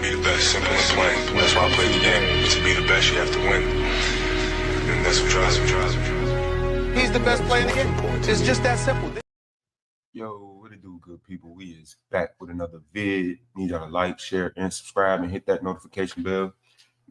be the best, simple and plain. That's why I played the game. To be the best, you have to win. And that's what drives me. He's the best player in the game. It's just that simple. Yo, what it do, good people? We is back with another vid. Need y'all to like, share, and subscribe, and hit that notification bell.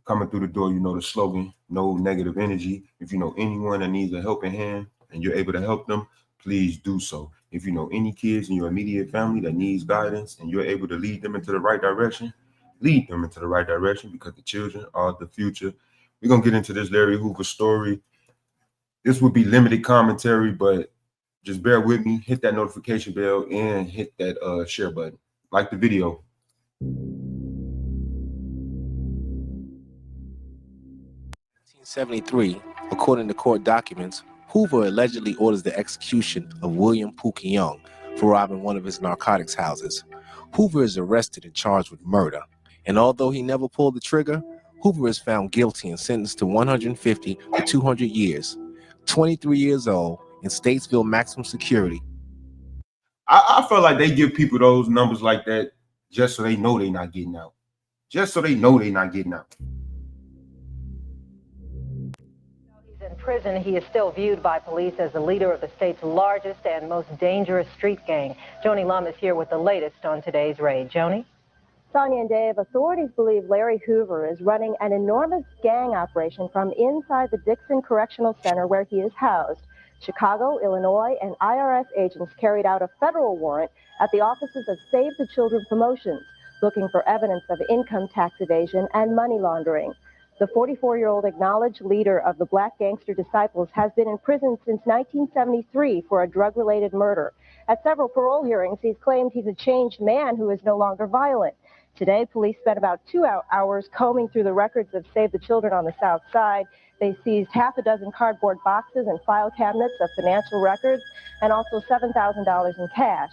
Coming through the door, you know the slogan, no negative energy. If you know anyone that needs a helping hand and you're able to help them, please do so. If you know any kids in your immediate family that needs guidance and you're able to lead them into the right direction, lead them into the right direction, because the children are the future. We're going to get into this Larry Hoover story. This would be limited commentary, but just bear with me. Hit that notification bell and hit that share button. Like the video. 1973, according to court documents, Hoover allegedly orders the execution of William Pookie Young for robbing one of his narcotics houses. Hoover is arrested and charged with murder, and although he never pulled the trigger, Hoover is found guilty and sentenced to 150 to 200 years, 23 years old, in Statesville maximum security. I feel like they give people those numbers like that just so they know they're not getting out. Just so they know they're not getting out. In prison, he is still viewed by police as the leader of the state's largest and most dangerous street gang. Joni Lum is here with the latest on today's raid. Joni? Sonia and Dave, authorities believe Larry Hoover is running an enormous gang operation from inside the Dixon Correctional Center where he is housed. Chicago, Illinois, and IRS agents carried out a federal warrant at the offices of Save the Children Promotions, looking for evidence of income tax evasion and money laundering. The 44-year-old acknowledged leader of the Black Gangster Disciples has been in prison since 1973 for a drug-related murder. At several parole hearings, he's claimed he's a changed man who is no longer violent. Today, police spent about 2 hours combing through the records of Save the Children on the South Side. They seized half a dozen cardboard boxes and file cabinets of financial records and also $7,000 in cash.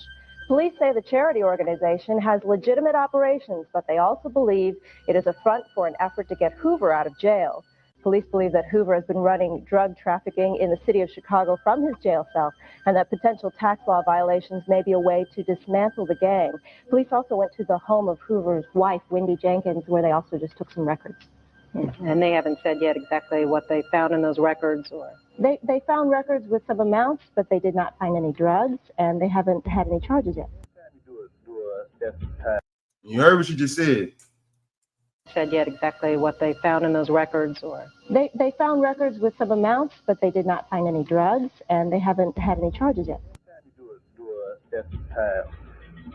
Police say the charity organization has legitimate operations, but they also believe it is a front for an effort to get Hoover out of jail. Police believe that Hoover has been running drug trafficking in the city of Chicago from his jail cell, and that potential tax law violations may be a way to dismantle the gang. Police also went to the home of Hoover's wife, Wendy Jenkins, where they also just took some records. And they haven't said yet exactly what they found in those records? Or They found records with some amounts, but they did not find any drugs, and they haven't had any charges yet. You heard what she just said. said yet exactly what they found in those records? Or They found records with some amounts, but they did not find any drugs, and they haven't had any charges yet.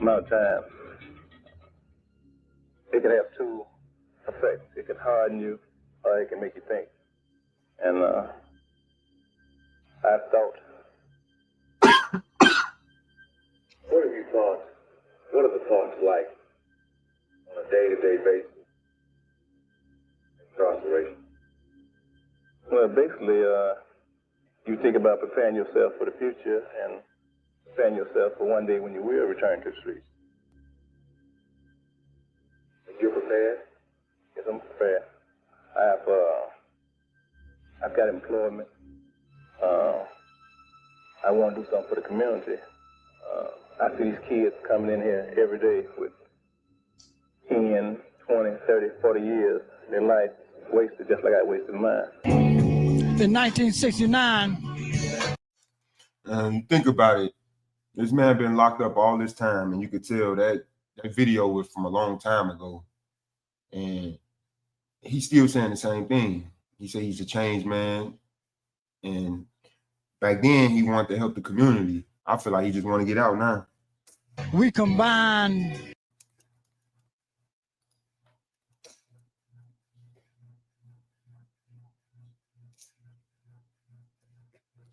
Amount of time. It can have two effects. It can harden you, or it can make you think. And I thought, what have you thought? What are the thoughts like on a day-to-day basis? Incarceration. Well, basically, you think about preparing yourself for the future and preparing yourself for one day when you will return to the streets. You're prepared? Yes, I'm prepared. I've got employment. I want to do something for the community. I see these kids coming in here every day with 10, 20, 30, 40 years. Their life wasted just like I wasted mine. In 1969. Think about it. This man been locked up all this time, and you could tell that video was from a long time ago. And he's still saying the same thing. He said he's a changed man. And back then, he wanted to help the community. I feel like he just want to get out now. We combined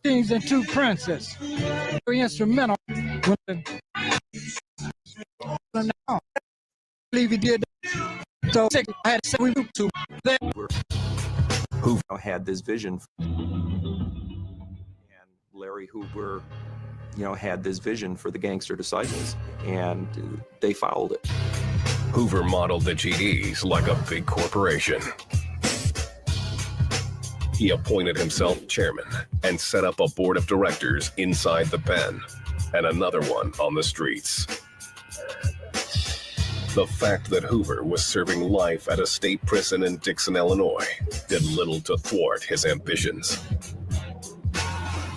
things and two princes. Very instrumental. I believe he did. So I had to say we moved to there. Hoover had this vision, and Larry Hoover, had this vision for the Gangster Disciples, and they followed it. Hoover modeled the GDs like a big corporation. He appointed himself chairman and set up a board of directors inside the pen and another one on the streets. The fact that Hoover was serving life at a state prison in Dixon, Illinois, did little to thwart his ambitions.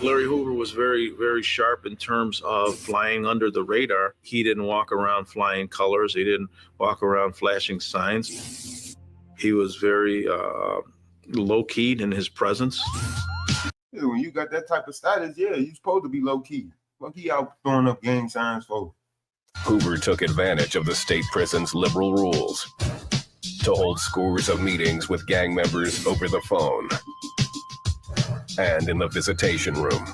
Larry Hoover was very, very sharp in terms of flying under the radar. He didn't walk around flying colors. He didn't walk around flashing signs. He was very low-keyed in his presence. Yeah, when you got that type of status, yeah, you're supposed to be low-key. Low-key out throwing up gang signs for. Hoover took advantage of the state prison's liberal rules to hold scores of meetings with gang members over the phone and in the visitation room.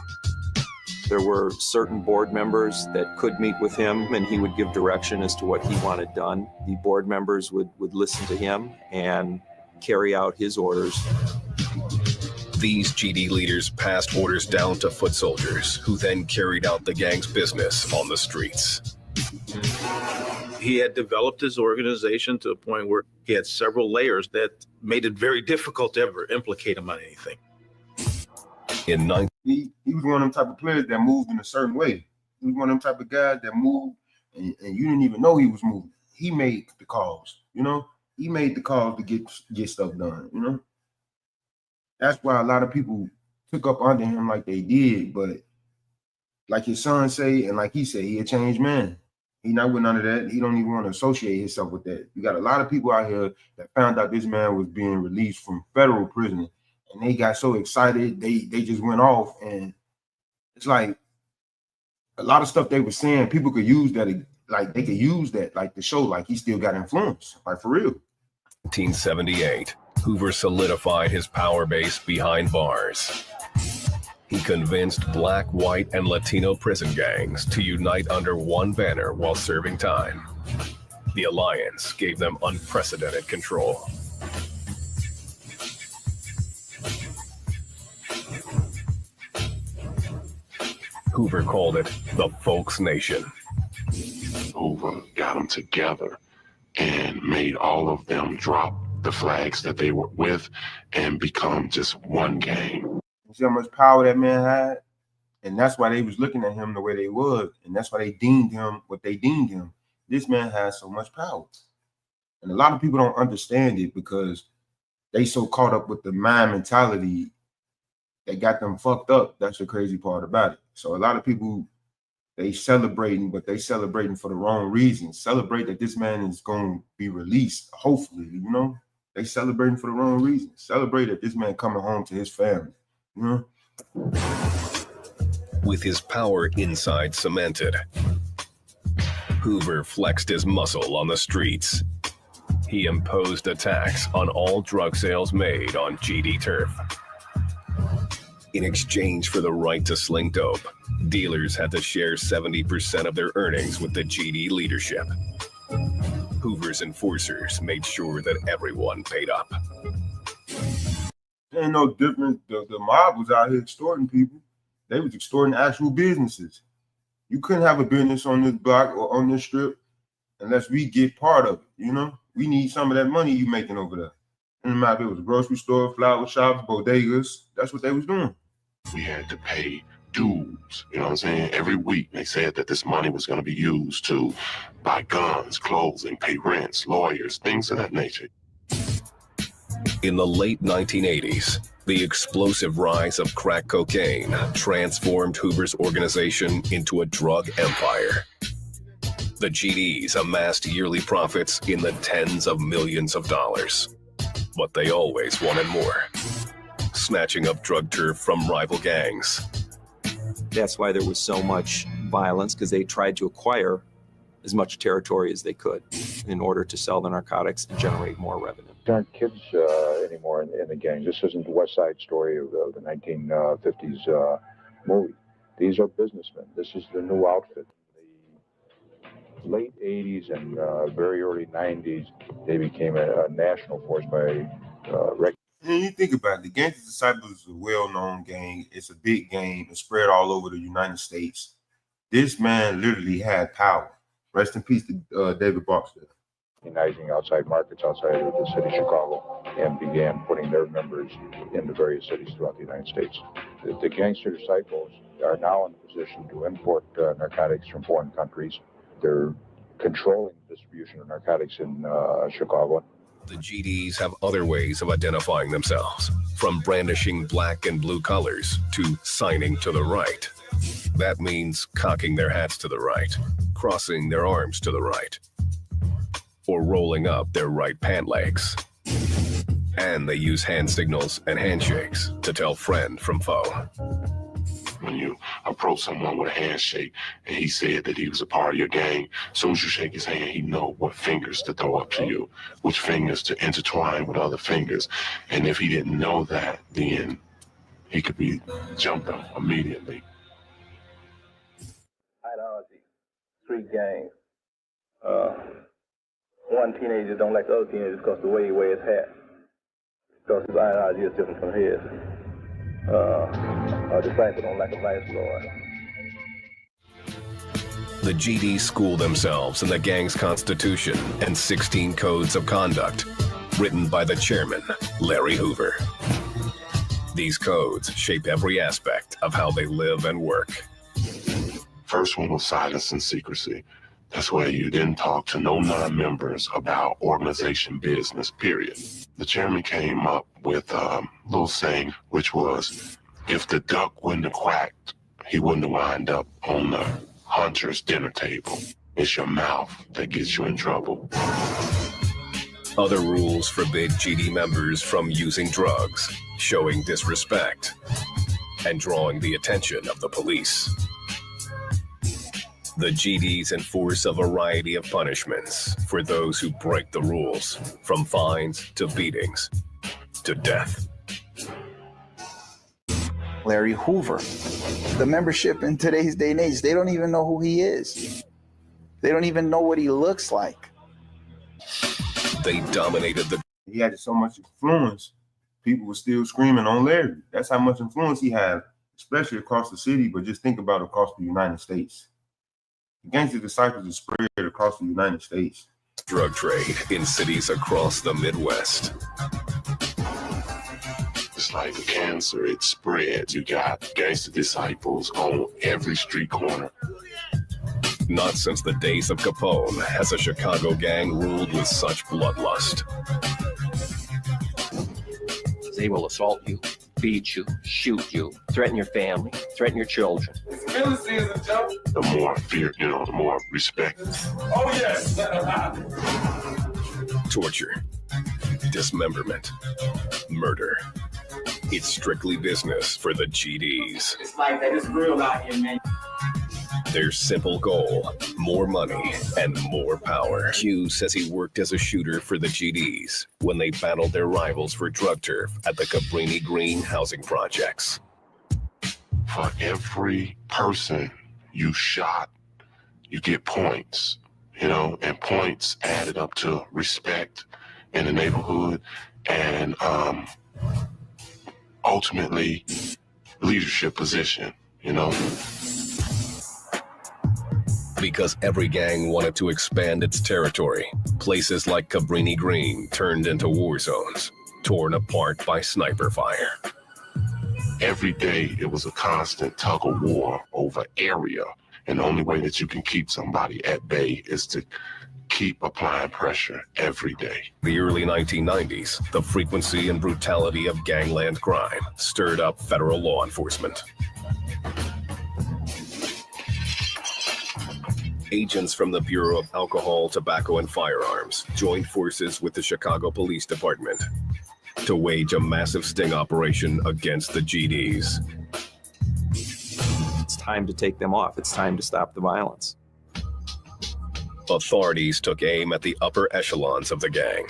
There were certain board members that could meet with him, and he would give direction as to what he wanted done. The board members would listen to him and carry out his orders. These GD leaders passed orders down to foot soldiers, who then carried out the gang's business on the streets. He had developed his organization to a point where he had several layers that made it very difficult to ever implicate him on anything. He was one of them type of players that moved in a certain way. He was one of them type of guys that moved and you didn't even know he was moving. He made the calls, you know? He made the calls to get stuff done, you know? That's why a lot of people took up under him like they did, but like his son say, and like he said, he a changed man. He not with none of that. He don't even want to associate himself with that. You got a lot of people out here that found out this man was being released from federal prison, and they got so excited, they just went off. And it's like a lot of stuff they were saying, people could use that, like they could use that, like to show like he still got influence, like for real. 1978, Hoover solidified his power base behind bars. He convinced Black, white, and Latino prison gangs to unite under one banner while serving time. The alliance gave them unprecedented control. Hoover called it the Folks Nation. Hoover got them together and made all of them drop the flags that they were with and become just one gang. See how much power that man had? And that's why they was looking at him the way they was. And that's why they deemed him what they deemed him. This man has so much power. And a lot of people don't understand it because they so caught up with the mind mentality that got them fucked up. That's the crazy part about it. So a lot of people, they celebrating, but they celebrating for the wrong reasons. Celebrate that this man is going to be released, hopefully, you know? They celebrating for the wrong reasons. Celebrate that this man coming home to his family. With his power inside cemented, Hoover flexed his muscle on the streets. He imposed a tax on all drug sales made on GD turf. In exchange for the right to sling dope, dealers had to share 70% of their earnings with the GD leadership. Hoover's enforcers made sure that everyone paid up. Ain't no difference. The mob was out here extorting people. They was extorting actual businesses. You couldn't have a business on this block or on this strip unless we get part of it, you know? We need some of that money you making over there. And no matter if it was a grocery store, flower shops, bodegas, that's what they was doing. We had to pay dues, you know what I'm saying? Every week they said that this money was going to be used to buy guns, clothing, pay rents, lawyers, things of that nature. In the late 1980s, the explosive rise of crack cocaine transformed Hoover's organization into a drug empire. The GDs amassed yearly profits in the tens of millions of dollars, but they always wanted more, snatching up drug turf from rival gangs. That's why there was so much violence, because they tried to acquire as much territory as they could in order to sell the narcotics and generate more revenue. There aren't kids anymore in the gang. This isn't the West Side Story of the 1950s movie. These are businessmen. This is the new outfit. The late 80s and very early 90s, they became a national force by And you think about it, the Gangster Disciples is a well-known gang. It's a big gang. It's spread all over the United States. This man literally had power. Rest in peace to David Barksdale. Recognizing outside markets outside of the city of Chicago and began putting their members into various cities throughout the United States. The Gangster Disciples are now in a position to import narcotics from foreign countries. They're controlling the distribution of narcotics in Chicago. The GDs have other ways of identifying themselves, from brandishing black and blue colors to signing to the right. That means cocking their hats to the right, crossing their arms to the right, or rolling up their right pant legs. And they use hand signals and handshakes to tell friend from foe. When you approach someone with a handshake and he said that he was a part of your gang, as soon as you shake his hand, he know what fingers to throw up to you, which fingers to intertwine with other fingers. And if he didn't know that, then he could be jumped on immediately. Ideology, street gangs. One teenager don't like the other teenagers because the way he wears his hat. Because his ideology is different from his. A disciple don't like a vice lord. The GDs school themselves in the gang's constitution and 16 codes of conduct, written by the chairman, Larry Hoover. These codes shape every aspect of how they live and work. First one was silence and secrecy. That's where you didn't talk to no non-members about organization business, period. The chairman came up with a little saying, which was, if the duck wouldn't have quacked, he wouldn't have wound up on the hunter's dinner table. It's your mouth that gets you in trouble. Other rules forbid GD members from using drugs, showing disrespect, and drawing the attention of the police. The GDs enforce a variety of punishments for those who break the rules, from fines to beatings to death. Larry Hoover. The membership in today's day and age, they don't even know who he is. They don't even know what he looks like. They dominated the... He had so much influence, people were still screaming on Larry. That's how much influence he had, especially across the city, but just think about across the United States. The gangster disciples are spread across the United States. Drug trade in cities across the Midwest. It's like a cancer, it spreads. You got gangster disciples on every street corner. Not since the days of Capone has a Chicago gang ruled with such bloodlust. They will assault you, beat you, shoot you, threaten your family, threaten your children. The more fear, the more respect. Oh, yes. Torture, dismemberment, murder. It's strictly business for the GDs. It's like that. It's real out here, man. Their simple goal, more money and more power. Q says he worked as a shooter for the GDs when they battled their rivals for drug turf at the Cabrini Green housing projects. For every person you shot, you get points, and points added up to respect in the neighborhood and ultimately leadership position, Because every gang wanted to expand its territory, places like Cabrini Green turned into war zones, torn apart by sniper fire. Every day it was a constant tug of war over area, and the only way that you can keep somebody at bay is to keep applying pressure every day. The early 1990s, the frequency and brutality of gangland crime stirred up federal law enforcement. Agents from the Bureau of Alcohol, Tobacco, and Firearms joined forces with the Chicago Police Department to wage a massive sting operation against the GDs. It's time to take them off. It's time to stop the violence. Authorities took aim at the upper echelons of the gang,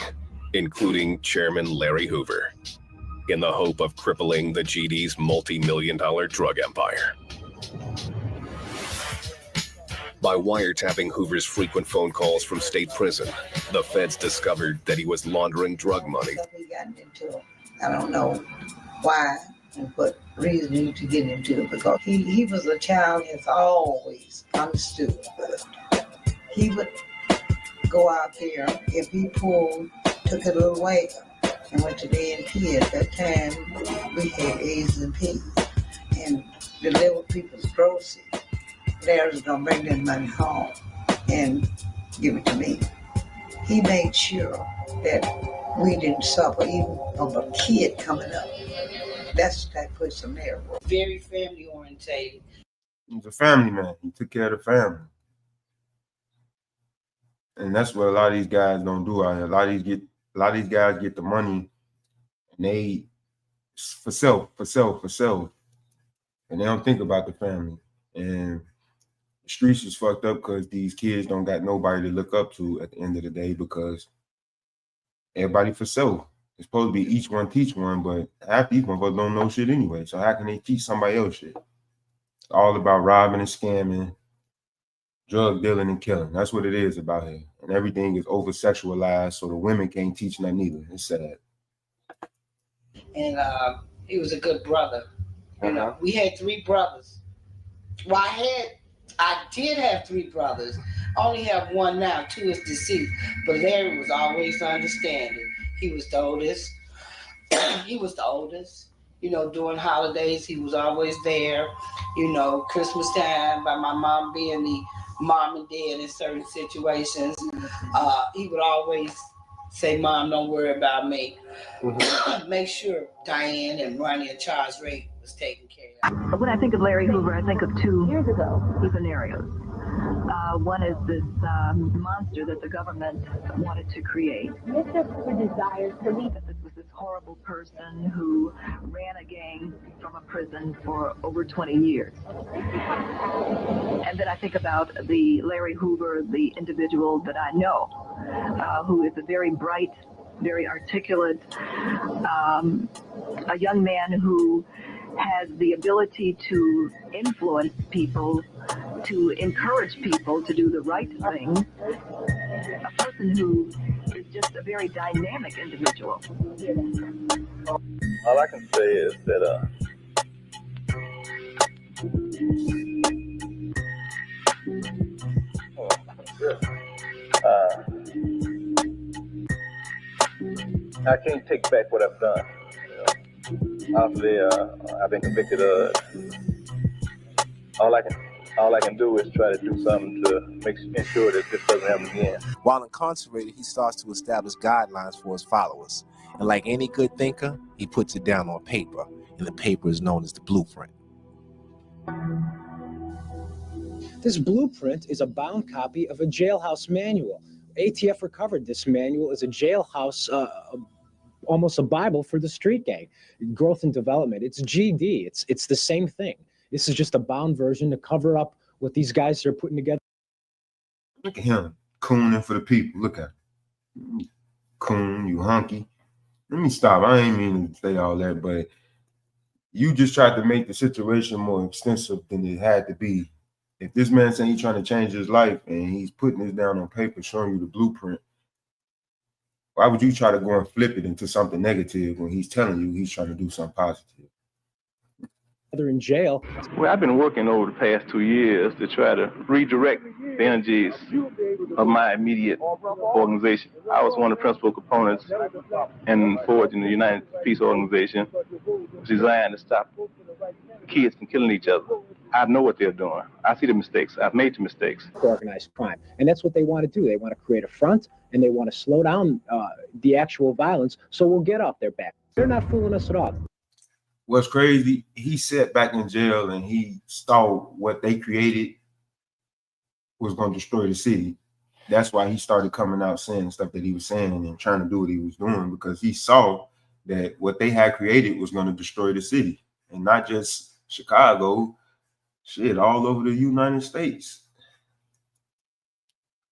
including Chairman Larry Hoover, in the hope of crippling the GD's multi-million-dollar drug empire. By wiretapping Hoover's frequent phone calls from state prison, the feds discovered that he was laundering drug money. I don't know why and what reason to get into it, because he was a child that's always understood. He would go out there, if he pulled, took a little way and went to the NP. At that time, we had A's and P's and delivered people's groceries. Larry's gonna bring that money home. And give it to me. He made sure that we didn't suffer even of a kid coming up. That's that puts him there. Very family orientated. He's a family man. He took care of the family. And that's what a lot of these guys don't do out here. A lot of these guys get the money and they for self. And they don't think about the family. And the streets is fucked up because these kids don't got nobody to look up to at the end of the day because everybody for self. It's supposed to be each one teach one, but half these motherfuckers don't know shit anyway. So how can they teach somebody else shit? It's all about robbing and scamming, drug dealing and killing. That's what it is about here. And everything is over sexualized, so the women can't teach nothing either. It's sad. And he was a good brother. You know, we had 3 brothers. Well, I did have 3 brothers. I only have 1 now. 2 is deceased. But Larry was always understanding. He was the oldest. You know, during holidays, he was always there. You know, Christmas time, by my mom being the mom and dad in certain situations, he would always say, "Mom, don't worry about me." Make sure Diane and Ronnie and Charles Ray was taken care of. When I think of Larry Hoover, I think of 2 scenarios. One is this monster that the government wanted to create. Mr. desires to leave. This was this horrible person who ran a gang from a prison for over 20 years. And then I think about the Larry Hoover, the individual that I know, who is a very bright, very articulate, a young man who has the ability to influence people, to encourage people to do the right thing, a person who is just a very dynamic individual. All I can say is that I can't take back what I've done. Obviously, I've been convicted of it. All I can do is try to do something to ensure that this doesn't happen again. While incarcerated, he starts to establish guidelines for his followers. And like any good thinker, he puts it down on paper. And the paper is known as the blueprint. This blueprint is a bound copy of a jailhouse manual. ATF recovered this manual as a jailhouse, almost a Bible for the street gang. Growth and development. It's GD. It's the same thing. This is just a bound version to cover up what these guys are putting together. Look at him, cooning for the people. Look at him. Coon, you honky. Let me stop. I ain't mean to say all that, but you just tried to make the situation more extensive than it had to be. If this man saying he's trying to change his life and he's putting this down on paper, showing you the blueprint, why would you try to go and flip it into something negative when he's telling you he's trying to do something positive? They're in jail. Well, I've been working over the past 2 years to try to redirect the energies of my immediate organization. I was one of the principal components in forging the United Peace Organization, designed to stop kids from killing each other. I know what they're doing. I see the mistakes. I've made the mistakes. Organized crime. And that's what they want to do. They want to create a front and they want to slow down the actual violence so we'll get off their back. They're not fooling us at all. What's crazy, he sat back in jail and he saw what they created was going to destroy the city. That's why he started coming out saying stuff that he was saying and trying to do what he was doing, because he saw that what they had created was going to destroy the city. And not just Chicago, shit, all over the United States.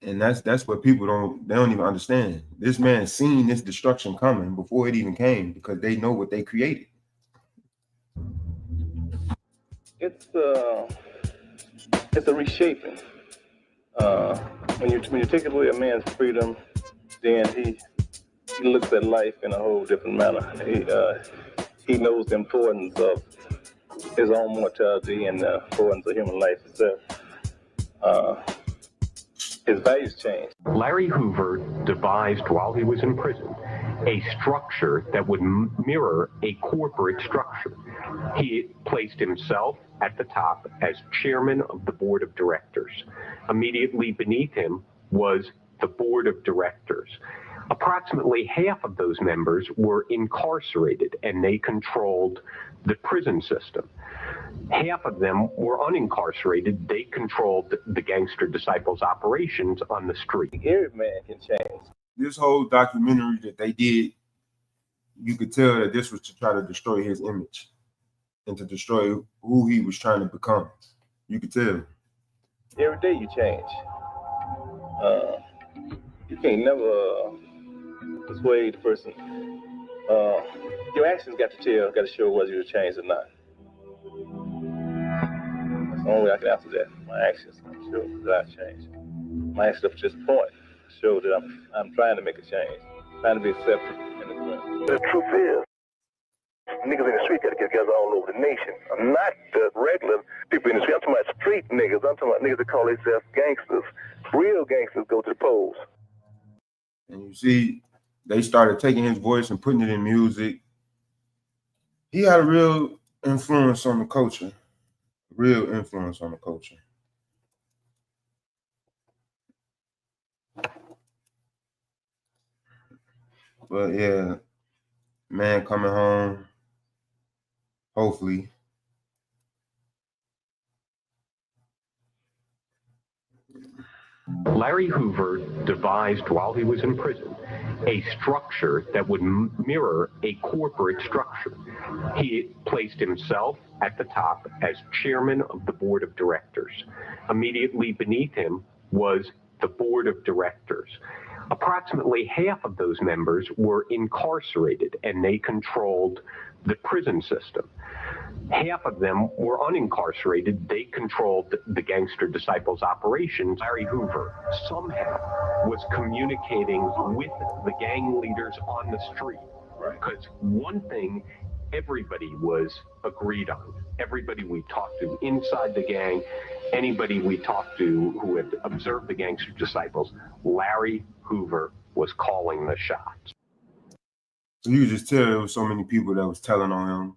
And that's what people don't even understand. This man seen this destruction coming before it even came because they know what they created. It's a reshaping. When you take away a man's freedom, then he looks at life in a whole different manner. He knows the importance of his own mortality and the importance of human life itself. His values change. Larry Hoover devised while he was in prison a structure that would mirror a corporate structure. He placed himself at the top as chairman of the board of directors. Immediately beneath him was the board of directors. Approximately half of those members were incarcerated, and they controlled the prison system. Half of them were unincarcerated. They controlled the Gangster Disciples operations on the street. Every man can change. This whole documentary that they did, you could tell that this was to try to destroy his image and to destroy who he was trying to become. You could tell. Every day you change. You can't never persuade the person. Your actions got to show whether you're changed or not. That's the only way I can answer that. My actions show that I've changed. My actions up to this point show that I'm trying to make a change, trying to be accepted in the community. The truth is, niggas in the street got to get together all over the nation. I'm not the regular people in the street. I'm talking about street niggas. I'm talking about niggas that call themselves gangsters. Real gangsters go to the polls. And you see, they started taking his voice and putting it in music. He had a real influence on the culture. Real influence on the culture. But yeah, man coming home, hopefully. Larry Hoover devised while he was in prison a structure that would mirror a corporate structure. He placed himself at the top as chairman of the board of directors. Immediately beneath him was the board of directors. Approximately half of those members were incarcerated, and they controlled the prison system. Half of them were unincarcerated. They controlled the Gangster Disciples operations. Larry Hoover somehow was communicating with the gang leaders on the street. Because one thing everybody was agreed on, everybody we talked to inside the gang, anybody we talked to who had observed the Gangster Disciples, Larry Hoover was calling the shots. So you could just tell there was so many people that was telling on him.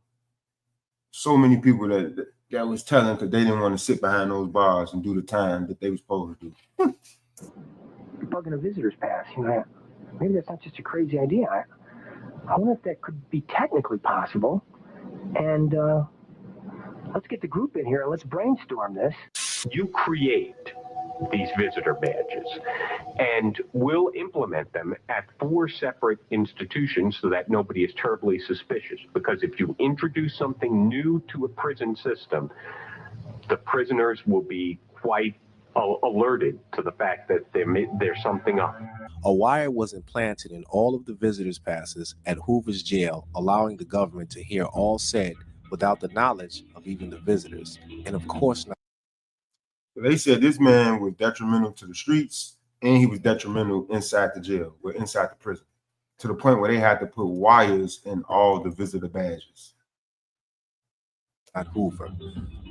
So many people that was telling because they didn't want to sit behind those bars and do the time that they were supposed to do. Bugging a visitor's pass, maybe that's not just a crazy idea. I wonder if that could be technically possible. And let's get the group in here and let's brainstorm this. You create these visitor badges, and we'll implement them at 4 separate institutions so that nobody is terribly suspicious. Because if you introduce something new to a prison system, the prisoners will be quite alerted to the fact that there's something up. A wire was implanted in all of the visitors' passes at Hoover's jail, allowing the government to hear all said without the knowledge of even the visitors, and of course not. They said this man was detrimental to the streets, and he was detrimental inside the jail, or inside the prison, to the point where they had to put wires in all the visitor badges. At Hoover,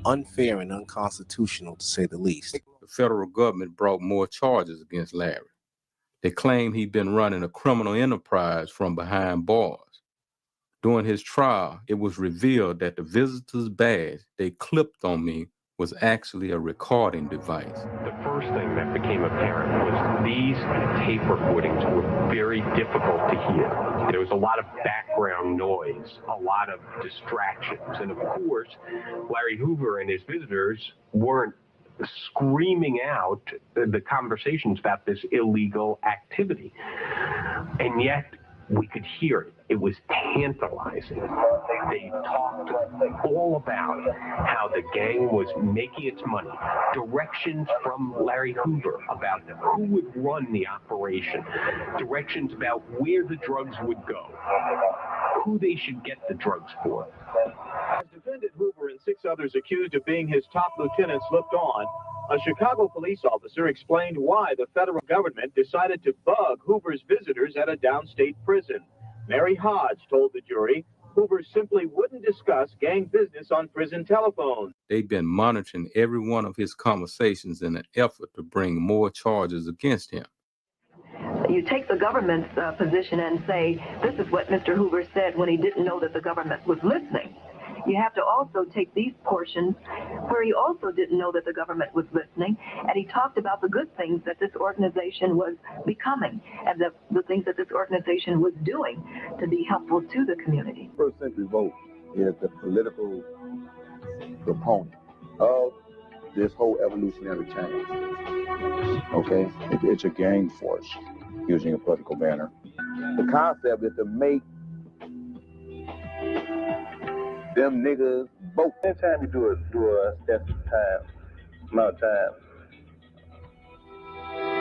unfair and unconstitutional to say the least. The federal government brought more charges against Larry. They claim he'd been running a criminal enterprise from behind bars. During his trial, it was revealed that the visitor's badge they clipped on me was actually a recording device. The first thing that became apparent was these tape recordings were very difficult to hear. There was a lot of background noise, a lot of distractions. And of course, Larry Hoover and his visitors weren't screaming out the conversations about this illegal activity. And yet, we could hear it. It was tantalizing. They talked all about how the gang was making its money. Directions from Larry Hoover about who would run the operation. Directions about where the drugs would go. Who they should get the drugs for. As defendant Hoover and 6 others accused of being his top lieutenants looked on, a Chicago police officer explained why the federal government decided to bug Hoover's visitors at a downstate prison. Mary Hodge told the jury Hoover simply wouldn't discuss gang business on prison telephones. They've been monitoring every one of his conversations in an effort to bring more charges against him. You take the government's position and say, this is what Mr. Hoover said when he didn't know that the government was listening. You have to also take these portions where he also didn't know that the government was listening, and he talked about the good things that this organization was becoming and the things that this organization was doing to be helpful to the community. First Century Vote is the political proponent of this whole evolutionary change. Okay? It's a gang force using a political banner. The concept is to make them niggas vote. Anytime you do a extensive amount of time,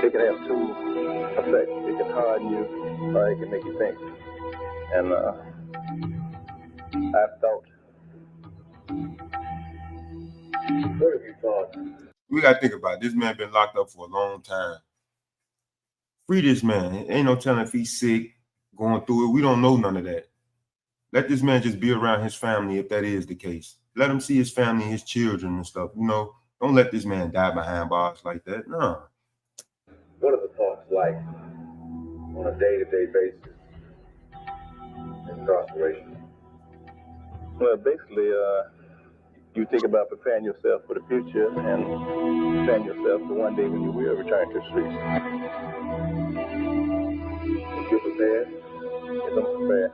it can have two effects. It can harden you, or it can make you think. And I thought, what have you thought? We gotta think about it. This man been locked up for a long time. Free this man. Ain't no telling if he's sick, going through it. We don't know none of that. Let this man just be around his family if that is the case. Let him see his family, his children and stuff. You know, don't let this man die behind bars like that. No. What are the thoughts like on a day-to-day basis in incarceration? Well, basically, you think about preparing yourself for the future and preparing yourself for one day when you will return to the streets. If you're prepared, yes, I'm prepared.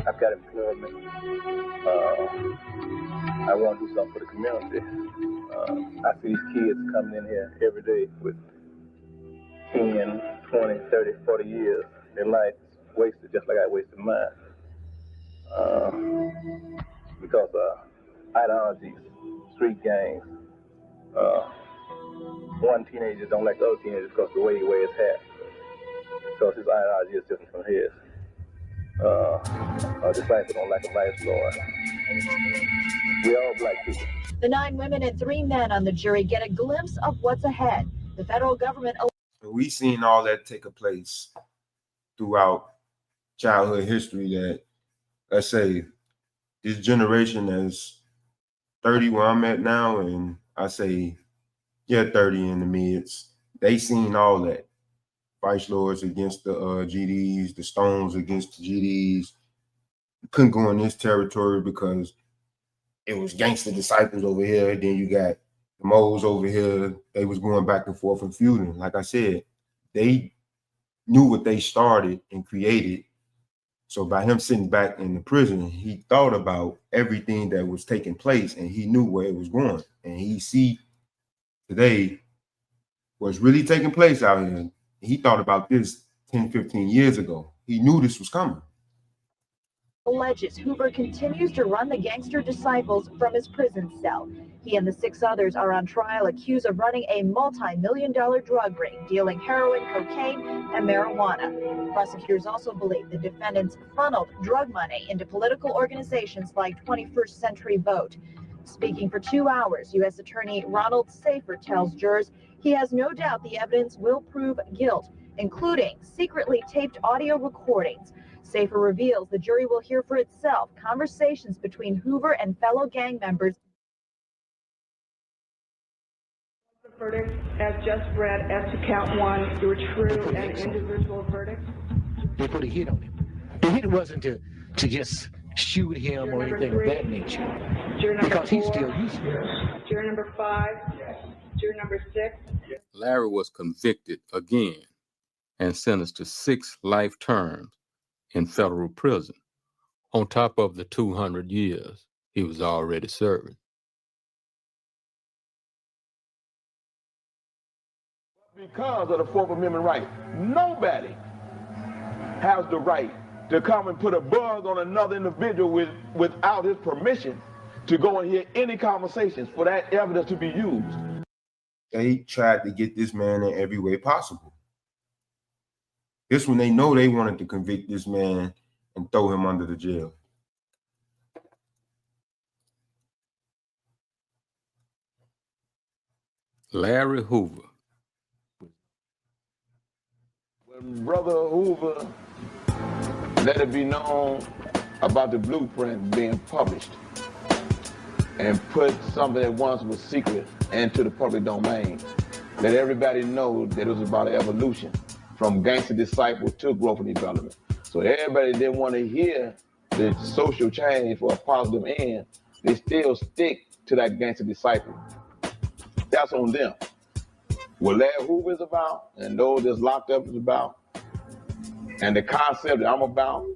I've got employment. I want to do something for the community. I see these kids coming in here every day with 10, 20, 30, 40 years. Their life is wasted just like I wasted mine. Because ideologies, street gangs, one teenager don't like the other teenager because the way he wears his hat. Because his ideology is different from his. A disciple don't like a vice lord. We all black people. The 9 women and 3 men on the jury get a glimpse of what's ahead. The federal government. We've seen all that take place throughout childhood history that, let's say, this generation that's 30 where I'm at now, and I say, yeah, 30 in the mids, they seen all that. Vice lords against the GDs, the Stones against the GDs. You couldn't go in this territory because it was gangster disciples over here. Then you got the moles over here. They was going back and forth and feuding. Like I said, they knew what they started and created. So by him sitting back in the prison, he thought about everything that was taking place and he knew where it was going. And he see today what's really taking place out here. He thought about this 10, 15 years ago. He knew this was coming. Alleges Hoover continues to run the gangster disciples from his prison cell. He and the 6 others are on trial accused of running a multi-million-dollar drug ring, dealing heroin, cocaine, and marijuana. Prosecutors also believe the defendants funneled drug money into political organizations like 21st Century Vote. Speaking for 2 hours, U.S. Attorney Ronald Safer tells jurors he has no doubt the evidence will prove guilt, including secretly taped audio recordings. Safer reveals the jury will hear for itself conversations between Hoover and fellow gang members. The verdict, as just read, as to count 1, were true and individual verdicts. They put a hit on him. The hit wasn't to just shoot him or anything of that nature, because he's still useful. Juror number 5, juror number 6. Larry was convicted again and sentenced to 6 life terms in federal prison, on top of the 200 years he was already serving. Because of the 4th Amendment right, nobody has the right to come and put a buzz on another individual without his permission to go and hear any conversations for that evidence to be used. They tried to get this man in every way possible. This one, they know they wanted to convict this man and throw him under the jail. Larry Hoover. When Brother Hoover let it be known about the blueprint being published and put something that once was secret into the public domain, let everybody know that it was about evolution from gangster disciple to growth and development. So everybody didn't want to hear the the social change for a positive end, they still stick to that gangster disciple. That's on them. What Larry Hoover is about, and those that's locked up is about, and the concept that I'm about,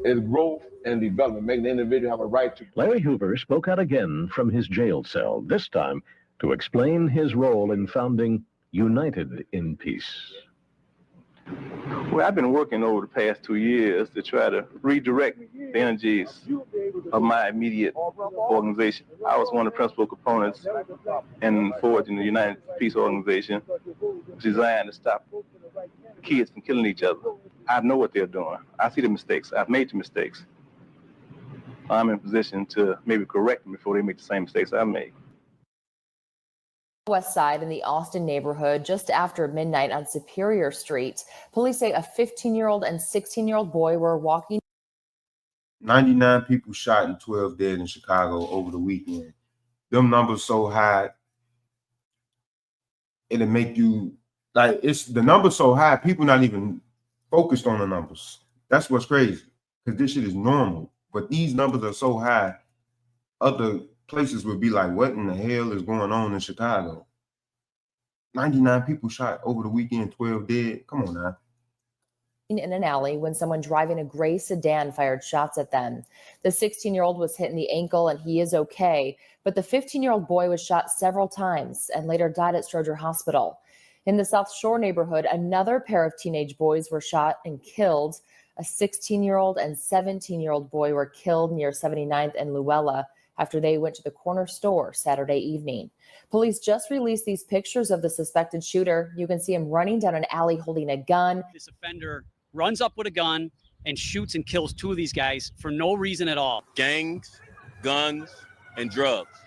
is growth and development, making the individual have a right to. Larry Hoover spoke out again from his jail cell, this time to explain his role in founding United in Peace. Well, I've been working over the past 2 years to try to redirect the energies of my immediate organization. I was one of the principal components in forging the United Peace Organization, designed to stop kids from killing each other. I know what they're doing. I see the mistakes. I've made the mistakes. I'm in a position to maybe correct them before they make the same mistakes I made. West Side in the Austin neighborhood just after midnight on Superior Street. Police say a 15-year-old and 16-year-old boy were walking. 99 people shot and 12 dead in Chicago over the weekend. Them numbers so high, it'll make you, like, it's the numbers so high, people not even focused on the numbers. That's what's crazy, because this shit is normal. But these numbers are so high, other places would be like, what in the hell is going on in Chicago? 99 people shot over the weekend, 12 dead. Come on now. In an alley when someone driving a gray sedan fired shots at them. The 16-year-old was hit in the ankle and he is okay, but the 15-year-old boy was shot several times and later died at Stroger Hospital. In the South Shore neighborhood, another pair of teenage boys were shot and killed. A 16-year-old and 17-year-old boy were killed near 79th and Luella after they went to the corner store Saturday evening. Police just released these pictures of the suspected shooter. You can see him running down an alley holding a gun. This offender runs up with a gun and shoots and kills two of these guys for no reason at all. Gangs, guns, and drugs.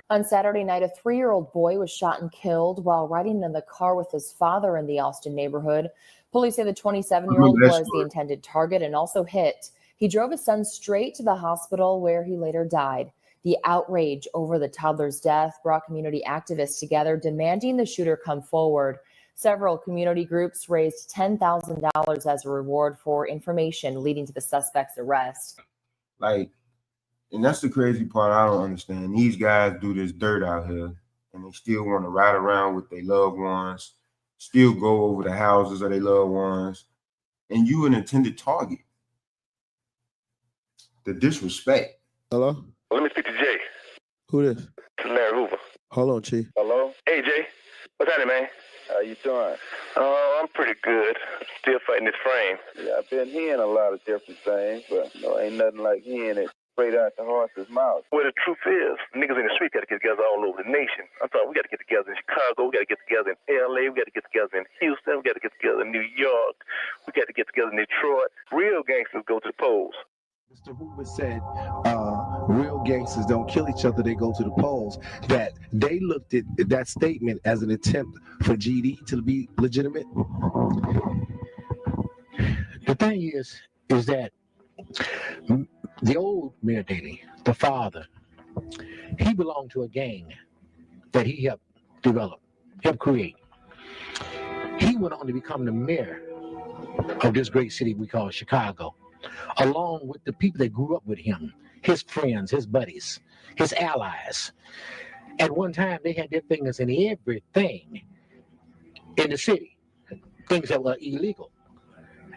On Saturday night, a 3-year-old boy was shot and killed while riding in the car with his father in the Austin neighborhood. Police say the 27-year-old was the intended target and also hit. He drove his son straight to the hospital where he later died. The outrage over the toddler's death brought community activists together, demanding the shooter come forward. Several community groups raised $10,000 as a reward for information leading to the suspect's arrest. Like, and that's the crazy part I don't understand. These guys do this dirt out here, and they still want to ride around with their loved ones, still go over the houses of their loved ones, and you an intended target. The disrespect. Hello? Let me speak to Jay. Who this? This is Larry Hoover. Hold on, Chief. Hello? Hey, Jay. What's happening, man? How you doing? Oh, I'm pretty good. Still fighting this frame. Yeah, I've been hearing a lot of different things, but ain't nothing like hearing it straight out the horse's mouth. Well, the truth is, niggas in the street got to get together all over the nation. I'm talking, we got to get together in Chicago, we got to get together in LA, we got to get together in Houston, we got to get together in New York, we got to get together in Detroit. Real gangsters go to the polls. Mr. Hoover said real gangsters don't kill each other, they go to the polls. That they looked at that statement as an attempt for GD to be legitimate. The thing is that the old Mayor Daley, the father, he belonged to a gang that he helped develop, helped create. He went on to become the mayor of this great city we call Chicago, along with the people that grew up with him, his friends, his buddies, his allies. At one time, they had their fingers in everything in the city, things that were illegal.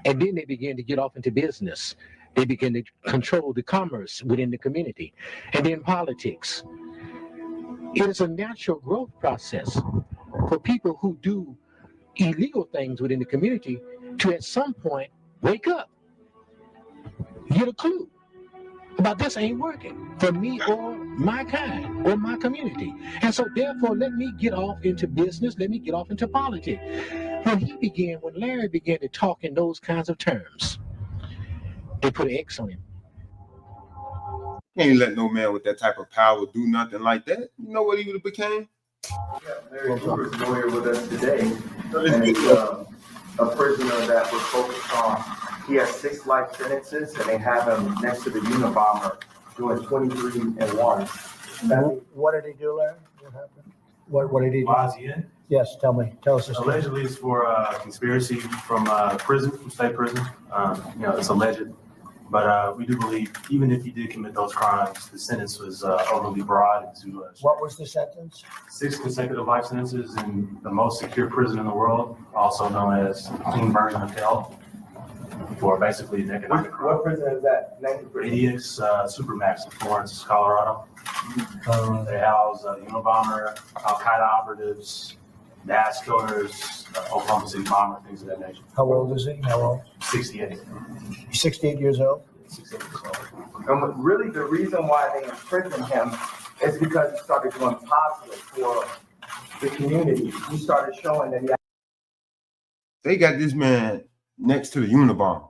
And then they began to get off into business. They began to control the commerce within the community, and then politics. It is a natural growth process for people who do illegal things within the community to at some point wake up, get a clue about this ain't working for me or my kind or my community. And so therefore, let me get off into business, let me get off into politics. When Larry began to talk in those kinds of terms, they put an X on him. Can't let no man with that type of power do nothing like that. You know what he would have became? Larry Hoover is here with us today, and he's a prisoner that was focused on. He has 6 life sentences, and they have him next to the Unabomber doing 23 and 1. What did he do, Larry? What happened? What did he do? Why is he in? Yes, tell us the story. Allegedly, it's for conspiracy from prison, from state prison. It's alleged. But we do believe, even if he did commit those crimes, the sentence was overly broad. To What was the sentence? 6 consecutive life sentences in the most secure prison in the world, also known as clean version of hell, for basically an economic crime. What prison is that? ADX Supermax in Florence, Colorado. They house Unabomber, Al-Qaeda operatives, mass killers, Oklahoma City bomber, things of that nature. How old is he? How old? 68. He's 68 years old? 68 years old. And really the reason why they imprisoned him is because he started doing positive for the community. He started showing that he They got this man next to the Unabomber.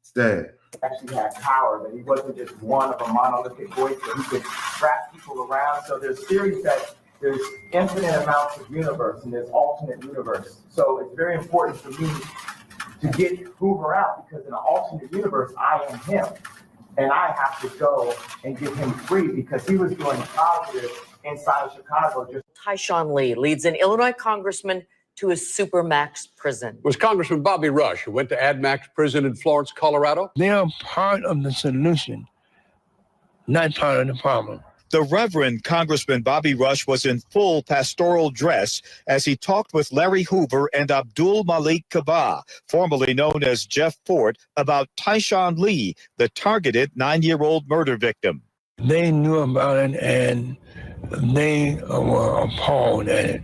Sad. actually had power, that he wasn't just one of a monolithic voice, that he could wrap people around. So there's theories that there's infinite amounts of universe and there's alternate universe. So it's very important for me to get Hoover out, because in an alternate universe, I am him. And I have to go and get him free, because he was doing positive inside of Chicago. Tyshawn Lee leads an Illinois congressman to his supermax prison. It was Congressman Bobby Rush who went to AdMax prison in Florence, Colorado. They are part of the solution, not part of the problem. The Reverend Congressman Bobby Rush was in full pastoral dress as he talked with Larry Hoover and Abdul Malik Kaba, formerly known as Jeff Fort, about Tyshawn Lee, the targeted 9-year-old murder victim. They knew about it and they were appalled at it.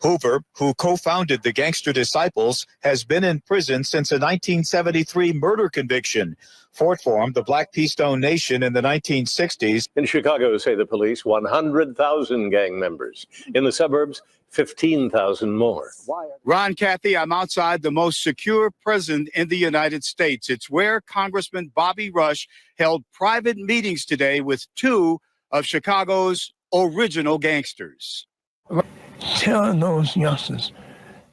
Hoover, who co-founded the Gangster Disciples, has been in prison since a 1973 murder conviction. Fort formed the Black Keystone Nation in the 1960s. In Chicago, say the police, 100,000 gang members. In the suburbs, 15,000 more. Ron Cathy, I'm outside the most secure prison in the United States. It's where Congressman Bobby Rush held private meetings today with 2 of Chicago's original gangsters. Tell those youngsters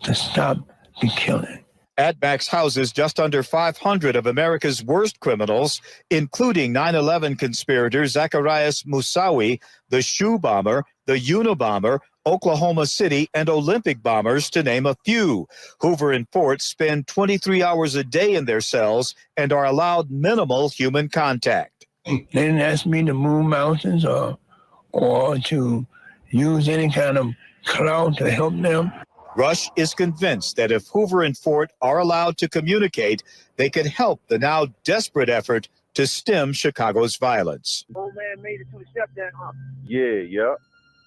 to stop the killing. AdMax houses just under 500 of America's worst criminals, including 9/11 conspirator Zacarias Moussaoui, the shoe bomber, the Unabomber, Oklahoma City, and Olympic bombers, to name a few. Hoover and Fort spend 23 hours a day in their cells and are allowed minimal human contact. They didn't ask me to move mountains or to use any kind of cloud to help them. Rush is convinced that if Hoover and Fort are allowed to communicate, they could help the now desperate effort to stem Chicago's violence. Old man made it to the step down, huh? Yeah.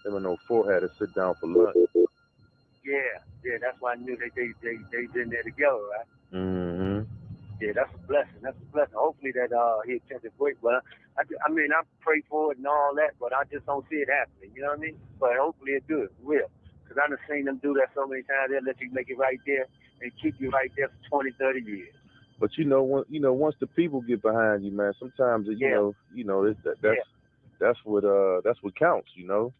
Them and no Fort had to sit down for lunch. Yeah, that's why I knew they in there together, right? Mm-hmm. Yeah, that's a blessing. Hopefully that he attempted quick, but I mean, I pray for it and all that, but I just don't see it happening, you know what I mean? But hopefully it do, it will. Because I've seen them do that so many times, they'll let you make it right there and keep you right there for 20, 30 years. But once the people get behind you, man, sometimes that's what counts, you know.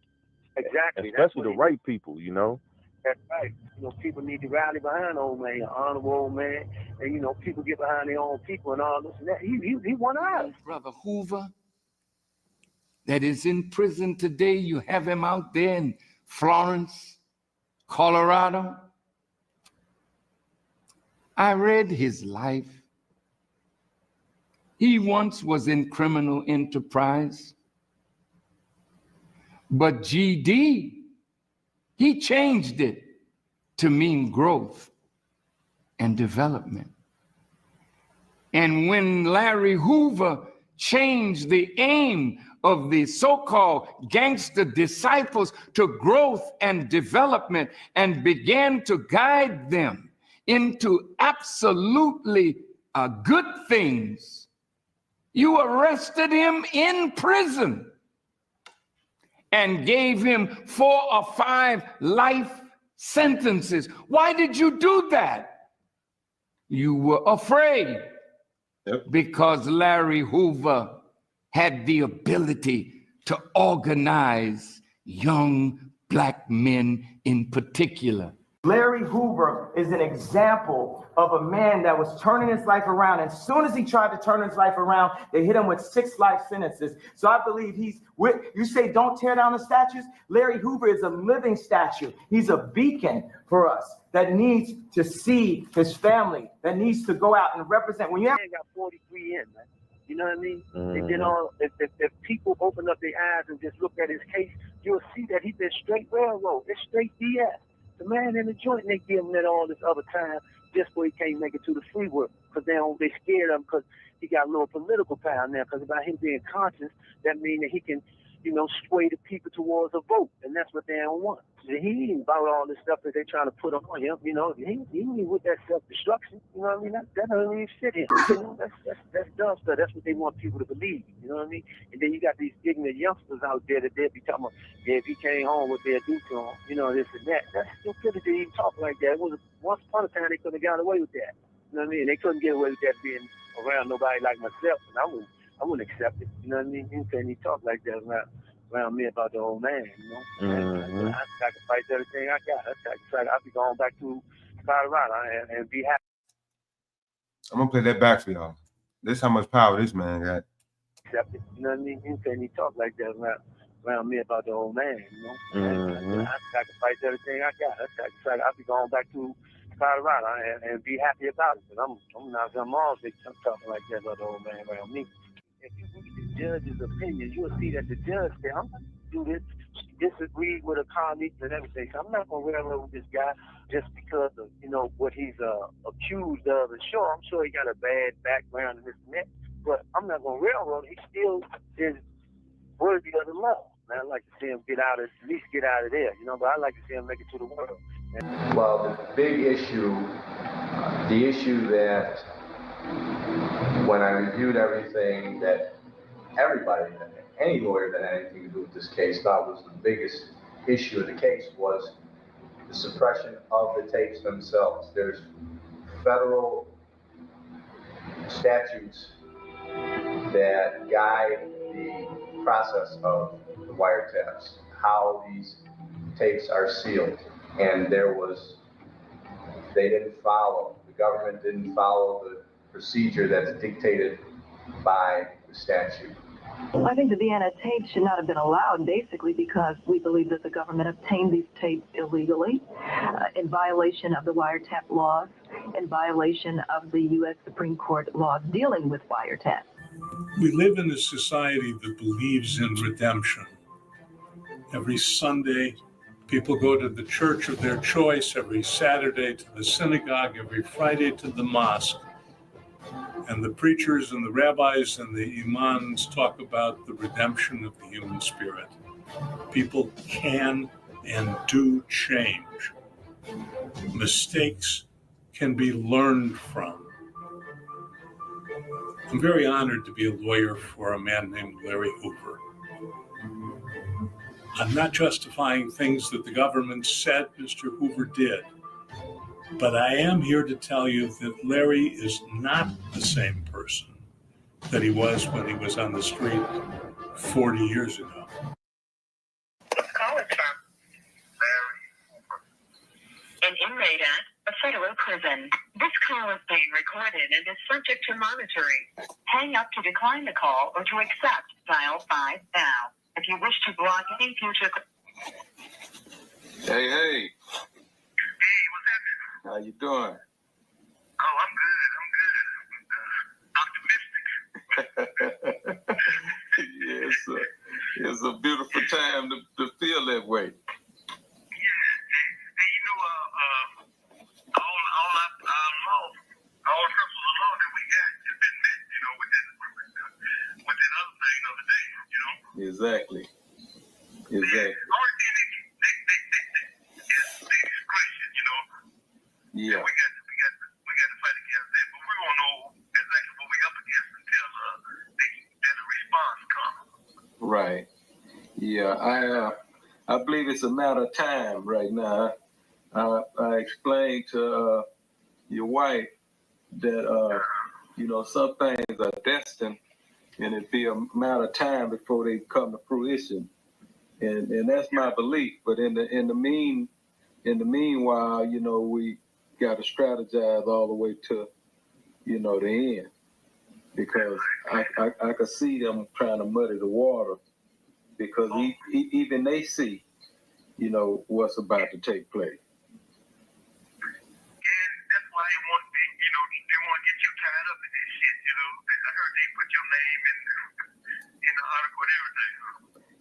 Exactly. Especially the right people, you know. That's right. People need to rally behind old man, an honorable old man, and people get behind their own people and all this and that. He won out. Brother Hoover, that is in prison today. You have him out there in Florence, Colorado. I read his life. He once was in criminal enterprise, but GD, he changed it to mean growth and development. And when Larry Hoover changed the aim of the so-called gangster disciples to growth and development and began to guide them into absolutely good things, you arrested him in prison and gave him 4 or 5 life sentences. Why did you do that? You were afraid. Because Larry Hoover had the ability to organize young black men in particular. Larry Hoover is an example of a man that was turning his life around. And as soon as he tried to turn his life around, they hit him with 6 life sentences. So I believe you say don't tear down the statues. Larry Hoover is a living statue. He's a beacon for us that needs to see his family, that needs to go out and represent. When you have got 43 in, man. You know what I mean? And then if people open up their eyes and just look at his case, you'll see that he's been straight railroad. It's straight BS. The man in the joint, they give him that all this other time just so he can't make it to the free work. Because they scared him because he got a little political power now. Because about him being conscious, that means that he can, sway the people towards a vote. And that's what they don't want. He ain't about all this stuff that they trying to put on him. He ain't with that self-destruction. You know what I mean? That doesn't even fit him. That's dumb stuff. That's what they want people to believe. You know what I mean? And then you got these ignorant youngsters out there that they'll be talking about, if he came home, what they'll do to him. This and that. That's stupidity to even talk like that. Once upon a time, they could have got away with that. You know what I mean? They couldn't get away with that being around nobody like myself. And I wouldn't accept it. You know what I mean? You can't even talk like that around me about the old man, I sacrifice everything I got. I'll be going back to Colorado and be happy. I'm gonna play that back for y'all. This how much power this man got. Accept it. You know what I mean? You can't even talk like that around me about the old man, I sacrifice everything I got. I'll be going back to Colorado and be happy about it. But I'm not gonna always be talking like that about the old man around me. If you read the judge's opinion, you'll see that the judge said, I'm going to do this, disagree with a colleague and everything. So I'm not going to railroad this guy just because of, what he's accused of. And sure, I'm sure he got a bad background in this and that, but I'm not going to railroad him. He still is worthy of the law. And I'd like to see him at least get out of there, but I'd like to see him make it to the world. Well, the big issue, the issue that when I reviewed everything that everybody, any lawyer that had anything to do with this case thought was the biggest issue of the case was the suppression of the tapes themselves. There's federal statutes that guide the process of the wiretaps, how these tapes are sealed, and they didn't follow, the government didn't follow the procedure that's dictated by the statute. I think the Vienna tapes should not have been allowed, basically because we believe that the government obtained these tapes illegally, in violation of the wiretap laws, in violation of the U.S. Supreme Court laws dealing with wiretap. We live in a society that believes in redemption. Every Sunday, people go to the church of their choice, every Saturday to the synagogue, every Friday to the mosque. And the preachers and the rabbis and the imams talk about the redemption of the human spirit. People can and do change. Mistakes can be learned from. I'm very honored to be a lawyer for a man named Larry Hoover. I'm not justifying things that the government said Mr. Hoover did. But I am here to tell you that Larry is not the same person that he was when he was on the street 40 years ago. Call is from Larry Hoover, an inmate at a federal prison. This call is being recorded and is subject to monitoring. Hang up to decline the call or to accept, dial 5 now. If you wish to block any future... Hey. How you doing? Oh, I'm good. Optimistic. Yes, it's a beautiful time to feel that way. Yeah. Hey, all the principles of law that we got have been met, with that other thing the other day, Exactly. The only thing is discretion, Yeah. We got to fight against that, but we won't know exactly what we're up against until the response comes. Right. Yeah, I believe it's a matter of time right now. I explained to your wife that some things are destined, and it'd be a matter of time before they come to fruition, and that's my belief. But in the in the meanwhile, you know, we got to strategize all the way to, you know, the end, because I could see them trying to muddy the water, because even they see, you know, what's about to take place.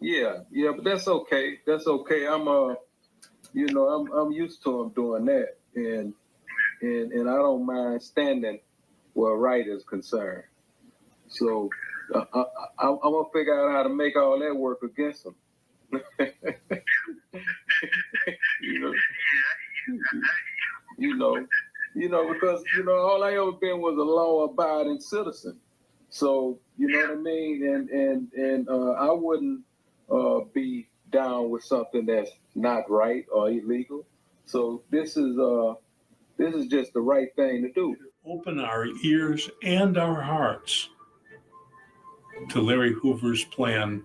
Yeah, but that's okay. That's okay. You know, I'm used to them doing that, and I don't mind standing where right is concerned. So I'm gonna figure out how to make all that work against them. you know, because you know, all I ever been was a law-abiding citizen. So you know what I mean, and I wouldn't be down with something that's not right or illegal. So this is just the right thing to do. Open our ears and our hearts to Larry Hoover's plan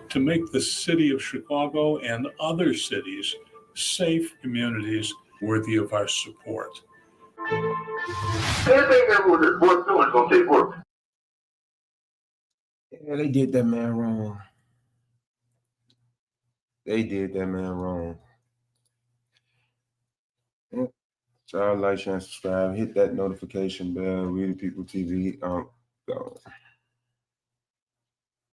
to make the city of Chicago and other cities safe communities worthy of our support. Yeah, they did that man wrong. They did that man wrong. Yeah. So like, share, and subscribe. Hit that notification bell. Read the People TV. Go.